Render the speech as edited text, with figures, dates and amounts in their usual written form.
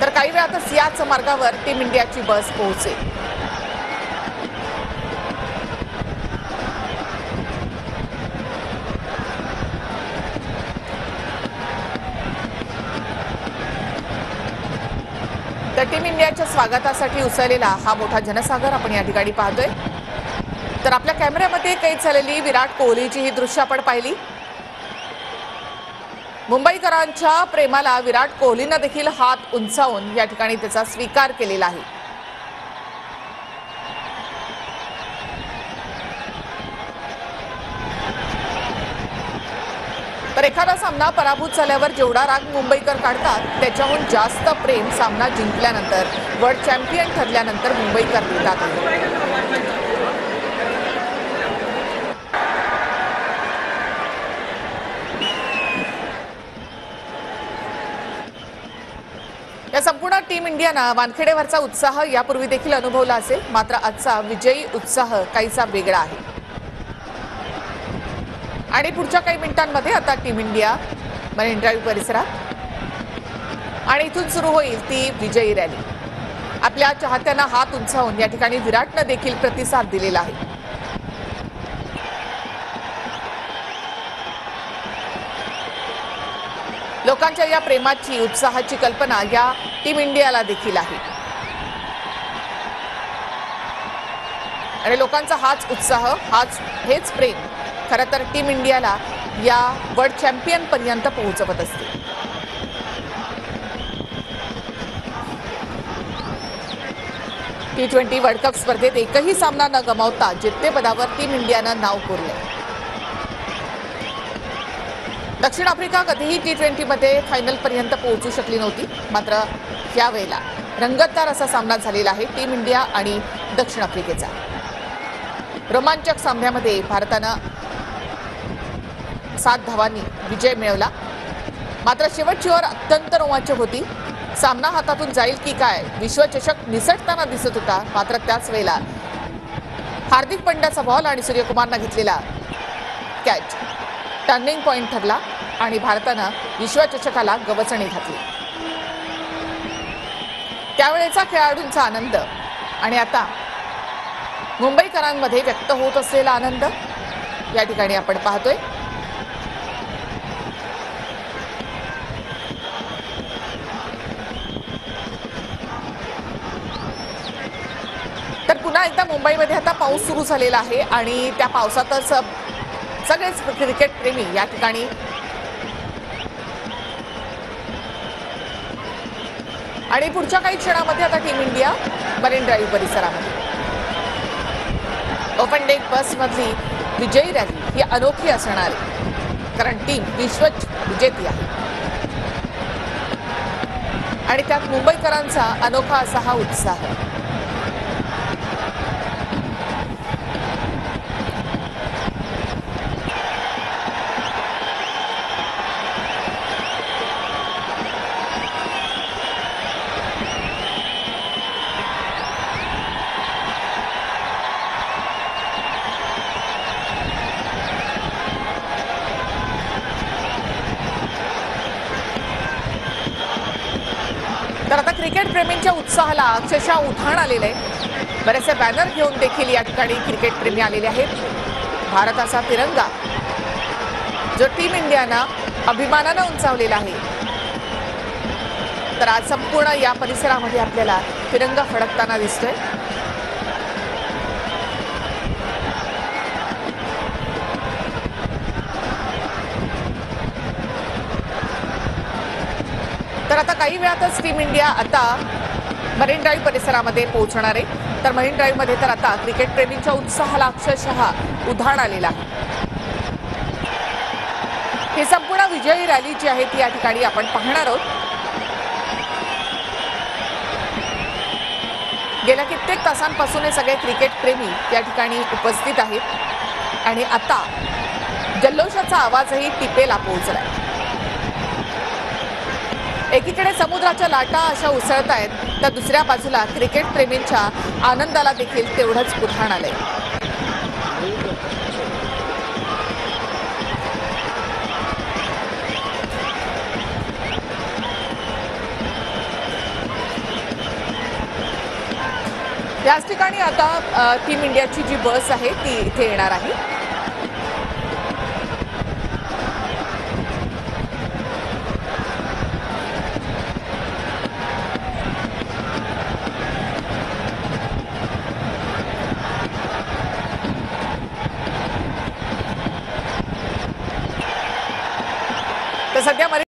तर काही वेळातच याच मार्गावर टीम इंडियाची बस पोहोचेल. तर टीम इंडियाच्या स्वागतासाठी उसळलेला हा मोठा जनसागर आपण या ठिकाणी पाहतोय. तर आपल्या कॅमेऱ्यामध्ये कैद झालेली विराट कोहलीची ही दृश्य आपण पाहिली. मुंबईकरांच्या प्रेमाला विराट कोहलीनं देखील हात उंचावून या ठिकाणी त्याचा स्वीकार केलेला आहे. तर एखादा सामना पराभूत झाल्यावर जेवढा राग मुंबईकर काढतात त्याच्याहून जास्त प्रेम सामना जिंकल्यानंतर, वर्ल्ड चॅम्पियन ठरल्यानंतर मुंबईकर देतात. या संपूर्ण टीम इंडियानं वानखेडेवरचा उत्साह यापूर्वी देखील अनुभवला असेल, मात्र आजचा विजयी उत्साह काहीसा वेगळा आहे. आणि पुढच्या काही मिनिटांमध्ये आता टीम इंडिया मरीन ड्राईव्ह परिसरात आणि इथून सुरू होईल ती विजयी रॅली. आपल्या चाहत्यांना हात उंचावून या ठिकाणी विराटनं देखील प्रतिसाद दिलेला आहे. लोकांच्या या प्रेमाची, उत्साहाची कल्पना या टीम इंडियाला देखील आहे आणि लोकांचा हाच उत्साह, हेच प्रेम खरं तर टीम इंडियाला या वर्ल्ड चॅम्पियन पर्यंत पोहोचवत असते. T20 वर्ल्ड कप स्पर्धेत एकही सामना न गमावता जेतेपदावर टीम इंडियानं नाव कोरले. दक्षिण आफ्रिका कधीही T20 मध्ये फायनल पर्यंत पोहोचू शकली नव्हती, मात्र यावेळेला रंगतदार असा सामना झालेला आहे टीम इंडिया आणि दक्षिण आफ्रिकेचा. रोमांचक सामन्यामध्ये भारतानं 7 धावांनी विजय मिळवला, मात्र शेवटची ओव्हर अत्यंत रोमांचक होती. सामना हातातून जाईल की काय, विश्वचषक निसटताना दिसत होता, मात्र त्याच वेळेला हार्दिक पंड्याचा बॉल आणि सूर्यकुमारनं घेतलेला कॅच टर्निंग पॉइंट ठरला आणि भारतानं विश्वचषकाला गवसणी घातली. त्यावेळेचा खेळाडूंचा आनंद आणि आता मुंबईकरांमध्ये व्यक्त होत असलेला आनंद या ठिकाणी आपण पाहतोय. तर पुन्हा एकदा मुंबईमध्ये आता पाऊस सुरू झालेला आहे आणि त्या पावसातच सगळेच क्रिकेट प्रेमी या ठिकाणी आणि पुढच्या काही क्षणामध्ये आता टीम इंडिया मरीन ड्राईव्ह परिसरामध्ये ओपन डेक बसमधली विजयी रॅली ही अनोखी असणार आहे, कारण टीम विजेती आहे आणि त्यात मुंबईकरांचा अनोखा असा हा उत्साह. तर आता क्रिकेट प्रेमींच्या उत्साहाला अक्षरशः उधाण आलेलं आहे. बरेचसे बॅनर घेऊन देखील या ठिकाणी क्रिकेट प्रेमी आलेले आहेत. भारताचा तिरंगा जो टीम इंडियानं अभिमानानं उंचावलेला आहे, तर आज संपूर्ण या परिसरामध्ये आपल्याला तिरंगा फडकताना दिसतोय. तर आता काही वेळातच टीम इंडिया आता मरीन ड्राईव्ह परिसरामध्ये पोहोचणार आहे. तर मरीन ड्राईव्ह मध्ये तर आता क्रिकेट प्रेमींच्या उत्साहाला अक्षरशः उधाण आलेला आहे. ही संपूर्ण विजयी रॅली जी आहे ती या ठिकाणी आपण पाहणार आहोत. गेल्या कित्येक तासांपासून हे सगळे क्रिकेट प्रेमी या ठिकाणी उपस्थित आहेत आणि आता जल्लोषाचा आवाजही टिपेला पोहोचलाय. एकीकडे समुद्राच्या लाटा अशा उसळत आहेत, तर दुसऱ्या बाजूला क्रिकेट प्रेमींच्या आनंदाला देखील तेवढंच उधाण आलंय. याच ठिकाणी आता टीम इंडियाची जी बस आहे ती इथे येणार आहे. तर सध्या